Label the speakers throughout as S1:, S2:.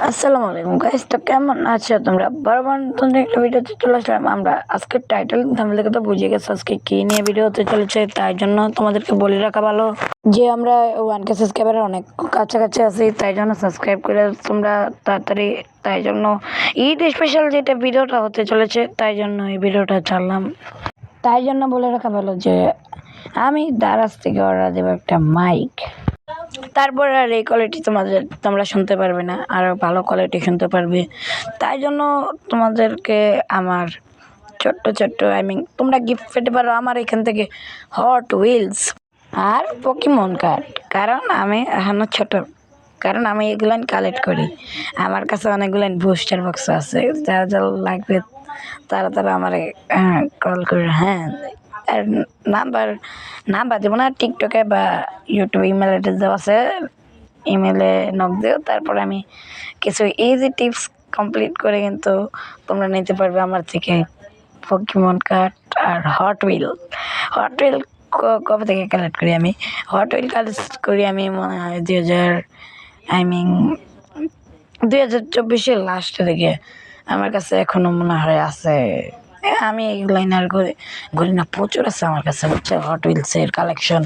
S1: আসসালামু আলাইকুম গাইস, তো কেমন আছো তোমরা? বরাবর নতুন একটা ভিডিওতে চলে আসলাম আমরা। আজকের টাইটেল থাম্বনেল দেখে তো বুঝে গেছো আজকে কি নিয়ে ভিডিও হতে চলেছে। তাই জন্য তোমাদেরকে বলে রাখা ভালো যে আমরা 1K সাবস্ক্রাইবারের অনেক কাছাকাছি আছি, তাই জন্য সাবস্ক্রাইব করে তোমরা তাড়াতাড়ি। তাই জন্য ঈদ স্পেশাল যেটা ভিডিওটা হতে চলেছে, তাই জন্য এই ভিডিওটা ছাড়লাম। তাই জন্য বলে রাখা ভালো যে আমি দারাজ থেকে অর্ডার দেবো একটা মাইক। তারপর আর এই কোয়ালিটি তোমরা শুনতে পারবে না, আরও ভালো কোয়ালিটি শুনতে পারবে। তাই জন্য তোমাদেরকে আমার ছোট্ট ছোট্ট তোমরা গিফট পেতে পারো আমার এখান থেকে হট হুইলস আর পকিমন কার্ড। কারণ আমি এখনো ছোট, কারণ আমি এগুলান কালেক্ট করি। আমার কাছে অনেকগুলো বুস্টার বক্স আছে, যারা যারা লাগবে তারা তারা আমার কল করে। হ্যাঁ, আর নাম্বার দেবো না, টিকটকে বা ইউটিউবে ইমেল অ্যাড্রেস দেওয়া আছে, ইমেলে নক দিও। তারপরে আমি কিছু ইজি টিপস কমপ্লিট করে কিন্তু তোমরা নিতে পারবে আমার থেকে পকিমন কার্ড আর হট হুইল কবে থেকে কালেক্ট করি আমি? হট হুইল কালেক্ট করি আমি মনে হয় 2024-এর লাস্টে থেকে। আমার কাছে এখনও মনে হয় আছে। আমি এগুলো আর ঘুরি না, প্রচুর আছে আমার কাছে হচ্ছে হট হুইলসের কালেকশন।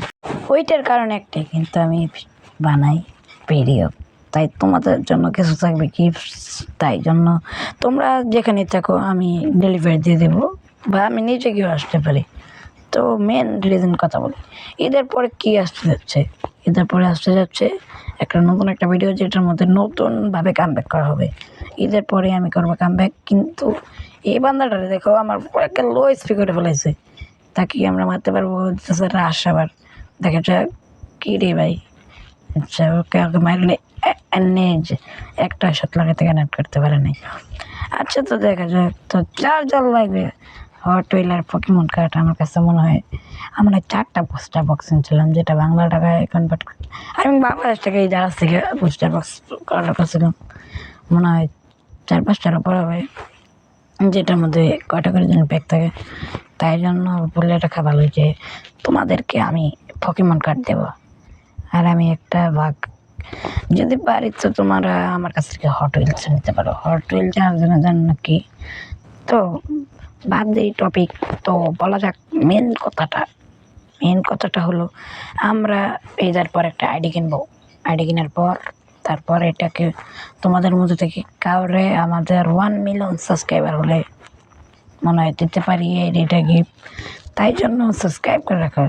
S1: ওইটার কারণ একটাই, কিন্তু আমি বানাই ভিডিও, তাই তোমাদের জন্য কিছু থাকবে গিফটস। তাই জন্য তোমরা যেখানে থাকো আমি ডেলিভারি দিয়ে দেবো, বা আমি নিজে গিয়েও আসতে পারি। তো মেন রিজন কথা বলি, ঈদের পরে কী আসতে যাচ্ছে? ঈদের পরে আসতে যাচ্ছে একটা নতুন একটা ভিডিও, যেটার মধ্যে নতুনভাবে কামব্যাক করা হবে। ঈদের পরে আমি করবো কামব্যাক, কিন্তু এই বান্দাটারে দেখো আমার একটা লো স্পিড করে ফেলাইছে। তাকে আমরা মারতে পারবো? রাশ আবার দেখা যাক কী রে ভাই। আচ্ছা, ওকে আগে মারলে যে একটা শট লাগাতে কানেক্ট করতে পারে নাই। আচ্ছা, তো দেখা যাক। তো চার্জার লাগবে, হট হুইল আর পকিমন কার্ড। আমার কাছে মনে হয় আমরা 4টা বুস্টার বক্স নিয়েছিলাম, যেটা বাংলা টাকায় কনভার্ট করে আমি বাংলাদেশ থেকে এই দারাজ থেকে বুস্টার বক্স অর্ডার করছিলাম। মনে হয় 4-5টার উপর হবে, যেটার মধ্যে কয়টা করে যেন প্যাক থাকে। তাই জন্য বলে রাখা ভালো যে তোমাদেরকে আমি পকিমন কার্ড দেবো, আর আমি একটা ভাগ যদি পারি তো তোমরা আমার কাছ থেকে হট হুইলস নিতে পারো। হট হুইল জানার জন্য জানো নাকি? তো বাদ দিই টপিক, তো বলা যাক মেন কথাটা হলো আমরা ঈদের পর একটা আইডি কিনবো। আইডি কেনার পর তারপর এটাকে তোমাদের মধ্যে থেকে কাউরে আমাদের 1 মিলিয়ন সাবস্ক্রাইবার হলে মনে হয় দিতে পারি এটা গিফট। তাই জন্য সাবস্ক্রাইব করে রাখা।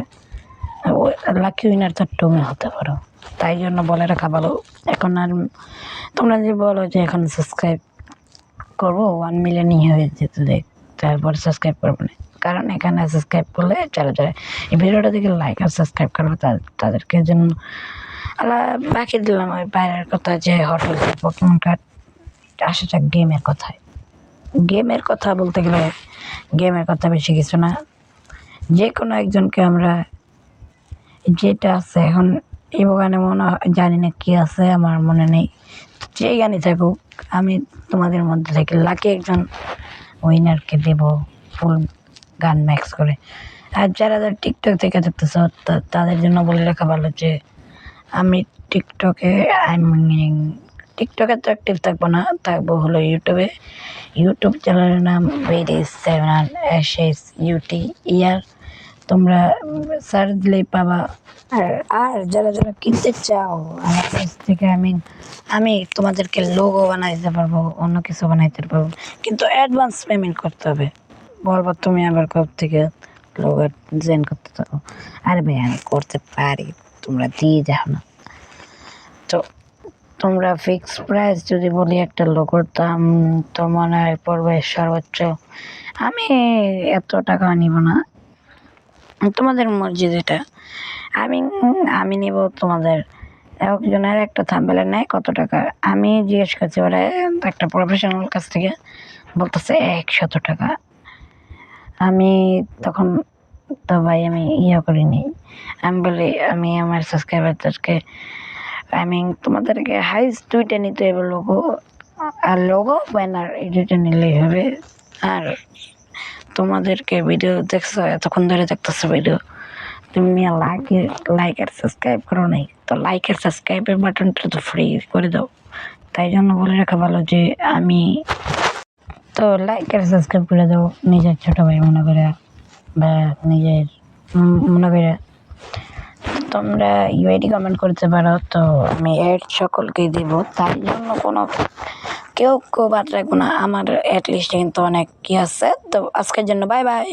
S1: লাকি উইনার তো তুমি হতে পারো। তাই জন্য বলে রাখা ভালো। এখন আর তোমরা যে বলো যে এখন সাবস্ক্রাইব করবো, 1 মিলিয়নই হয়ে যেতে দেখ, তারপর সাবস্ক্রাইব করবো না। কারণ এখানে সাবস্ক্রাইব করলে যারা এই ভিডিওটা দেখে লাইক আর সাবস্ক্রাইব করবে তাদেরকে জন্য বাকি দিলাম। ওই বাইরের কথা যে হট হুইলস পকিমন কার্ড। আসা যাক গেমের কথা বলতে গেলে গেমের কথা বেশি কিছু না। যে কোনো একজনকে আমরা যেটা আছে এখন এই গানে মনে হয়, জানি না কী আছে, আমার মনে নেই। যেই গানই থাকুক, আমি তোমাদের মধ্যে থেকে লাকি একজন উইনারকে দেব ফুল গান ম্যাক্স করে। আর যারা যারা টিকটক থেকে দেখতেছ তাদের জন্য বলে রাখা ভালো যে আমি টিকটকে তো অ্যাক্টিভ থাকবো না, থাকবো হলো ইউটিউব চ্যানেলের নাম VD7SSUTER। তোমরা সার্চ দিলেই পাবা। আর যারা যারা কিনতে চাও আমার কাছ থেকে আমি তোমাদেরকে লোগো বানাই দিতে পারবো, অন্য কিছু বানাইতে পারবো, কিন্তু অ্যাডভান্স পেমেন্ট করতে হবে। বলবো তুমি আবার কব থেকে লোগো ডিজাইন করতে থাকো। আরে ভাই আমি করতে পারি, তোমরা দিয়ে যাও না। তো তোমরা ফিক্স প্রাইস যদি বলি একটা লোগোর দাম, তো মনে হয় পড়বে সর্বোচ্চ, আমি এত টাকা নিব না, তোমাদের মর্জি যেটা। আমি নিব তোমাদের একজনের একটা থাম্বনেলের নেয় কত টাকা। আমি জিজ্ঞেস করছি ওরা একটা প্রফেশনাল কাছ থেকে, বলতেছে 100 টাকা। আমি তখন তো ভাই আমি করিনি। আমি বলি আমি আমার সাবস্ক্রাইবারদেরকে তোমাদেরকে হাইস্ট 2টা নিতে হবে লোগো, আর লোগো ব্যানার এই 2টা নিলেই হবে। আর তোমাদেরকে ভিডিও দেখছো, এতক্ষণ ধরে দেখতেছো ভিডিও, তুমি লাইক আর সাবস্ক্রাইব করো নাই, তো লাইক আর সাবস্ক্রাইবের বাটনটা তো ফ্রি করে দাও। তাই জন্য বলে রাখা ভালো যে আমি তো লাইক আর সাবস্ক্রাইব করে দাও নিজের ছোট ভাই মনে করে বা নিজের মনে করে। তোমরা ইউআইডি কমেন্ট করতে পারো, তো আমি অ্যাড সকলকেই দেবো, তাই জন্য কোনো কেউ বাদ রাখবো না। আমার অ্যাটলিস্ট কিন্তু অনেক কি আছে। তো আজকের জন্য বাই বাই।